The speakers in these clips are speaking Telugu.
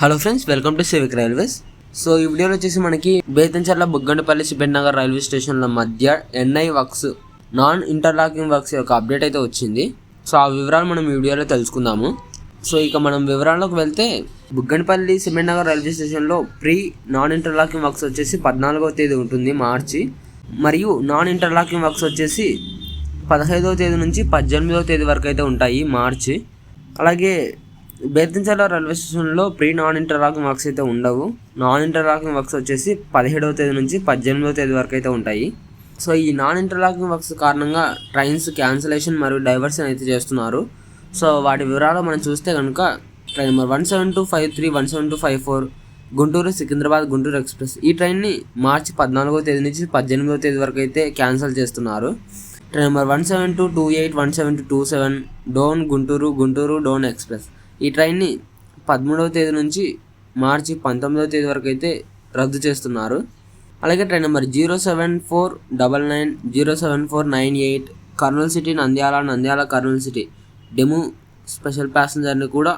Hello friends, welcome to Civic Railways. So ఈ వీడియోలో వచ్చేసి మనకి బేతంచెర్ల బుగ్గనపల్లి సిబెట్ నగర్ రైల్వే స్టేషన్ల మధ్య NI works non interlocking works యొక్క అప్డేట్ అయితే వచ్చింది. సో ఆ వివరాలు మనం ఈ వీడియోలో తెలుసుకుందాము. సో ఇక మనం వివరాల్లోకి వెళ్తే బుగ్గనపల్లి సిబెట్ నగర్ రైల్వే స్టేషన్లో ప్రీ నాన్ ఇంటర్లాకింగ్ వర్క్స్ వచ్చేసి 14వ తేదీ ఉంటుంది మార్చి, మరియు నాన్ ఇంటర్లాకింగ్ వర్క్స్ వచ్చేసి 15వ తేదీ నుంచి 18వ తేదీ వరకు అయితే ఉంటాయి మార్చి. అలాగే బేతంచెర్ల రైల్వే స్టేషన్లో ప్రీ నాన్ ఇంటర్లాకింగ్ వర్క్స్ అయితే ఉండవు. నాన్ ఇంటర్లాకింగ్ వర్క్స్ వచ్చేసి 17వ తేదీ నుంచి 18వ తేదీ వరకు అయితే ఉంటాయి. సో ఈ నాన్ ఇంటర్లాకింగ్ వర్క్స్ కారణంగా ట్రైన్స్ క్యాన్సలేషన్ మరియు డైవర్షన్ అయితే చేస్తున్నారు. సో వాటి వివరాలు మనం చూస్తే కనుక train number 17253, 17254 Guntur Secunderabad Guntur express ఈ ట్రైన్ని మార్చి 14వ తేదీ నుంచి 18వ తేదీ వరకు అయితే క్యాన్సిల్ చేస్తున్నారు. Train number 17228, 17227 Dhone Guntur Guntur Dhone express ఈ ట్రైన్ని 13వ తేదీ నుంచి మార్చి 19వ తేదీ వరకు అయితే రద్దు చేస్తున్నారు. అలాగే train number 07499, 07498 Kurnool city Nandyal, Nandyal Kurnool city DEMU special ప్యాసింజర్ని కూడా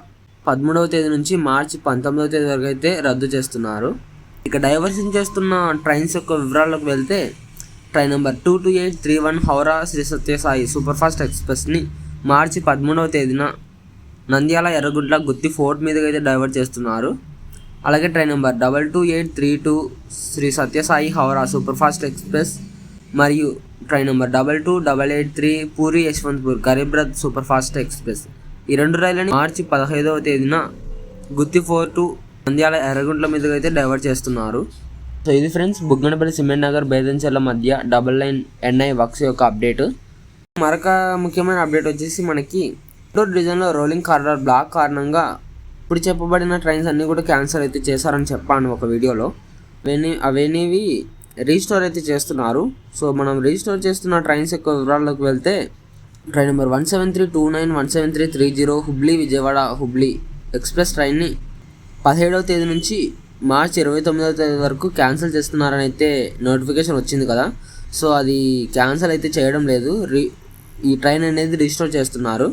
13వ తేదీ నుంచి మార్చి 19వ తేదీ వరకు అయితే రద్దు చేస్తున్నారు. ఇక డైవర్షన్ చేస్తున్న ట్రైన్స్ యొక్క వివరాల్లోకి వెళ్తే ట్రైన్ నెంబర్ 22831 హౌరా శ్రీ సత్యసాయి సూపర్ఫాస్ట్ ఎక్స్ప్రెస్ని మార్చి 13వ తేదీన నంద్యాల ఎర్రగుంట్ల గుత్తి ఫోర్ట్ మీదకి అయితే డైవర్ట్ చేస్తున్నారు. అలాగే train number 22832 Sri Sathya Sai Howrah superfast express మరియు train number 22883 Puri Yeshwantpur Garib Rath superfast express ఈ రెండు రైళ్ళని మార్చి 15వ తేదీన గుత్తి ఫోర్టు నంద్యాల ఎర్రగుంట్ల మీదకి అయితే డైవర్ట్ చేస్తున్నారు. సో ఇది ఫ్రెండ్స్ బుగ్గనపల్లి సిమెంట్ నగర్ బేతంచెర్ల మధ్య డబుల్ లైన్ ఎన్ఐ వర్క్స్ యొక్క అప్డేట్. మరొక ముఖ్యమైన అప్డేట్ వచ్చేసి మనకి గుంటూరు డివిజన్లో రోలింగ్ కారిడార్ బ్లాక్ కారణంగా ఇప్పుడు చెప్పబడిన ట్రైన్స్ అన్నీ కూడా క్యాన్సిల్ అయితే చేశారని చెప్పాను ఒక వీడియోలో. అవన్నీ రీస్టోర్ అయితే చేస్తున్నారు. సో మనం రీస్టోర్ చేస్తున్న ట్రైన్స్ యొక్క వివరాల్లోకి వెళ్తే train number 17329, 17330 Hubli Vijayawada Hubli express ట్రైన్ని 17వ తేదీ నుంచి మార్చి 29వ తేదీ వరకు క్యాన్సిల్ చేస్తున్నారని అయితే నోటిఫికేషన్ వచ్చింది కదా. సో అది క్యాన్సిల్ అయితే చేయడం లేదు, ఈ ట్రైన్ అనేది రీస్టోర్ చేస్తున్నారు.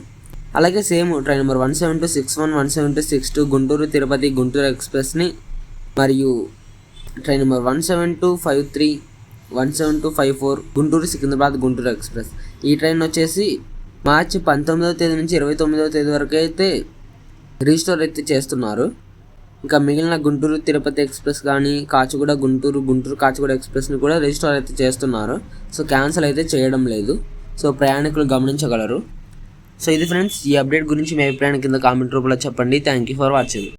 అలాగే same train number 17261, 17262 Guntur Tirupati Guntur ఎక్స్ప్రెస్ని మరియు train number 17253, 17254 Guntur Secunderabad Guntur express ఈ ట్రైన్ వచ్చేసి మార్చి 19వ తేదీ నుంచి 29వ తేదీ వరకు అయితే రీస్టోర్ అయితే చేస్తున్నారు. ఇంకా మిగిలిన గుంటూరు తిరుపతి ఎక్స్ప్రెస్ కానీ కాచిగూడ గుంటూరు కాచిగూడ ఎక్స్ప్రెస్ని కూడా రీస్టోర్ అయితే చేస్తున్నారు. సో క్యాన్సిల్ అయితే చేయడం లేదు. సో ప్రయాణికులు గమనించగలరు. సో ఇది ఫ్రెండ్స్, ఈ అప్డేట్ గురించి మీ అభిప్రాయాన్ని కింద కామెంట్ రూపంలో చెప్పండి. Thank you for watching.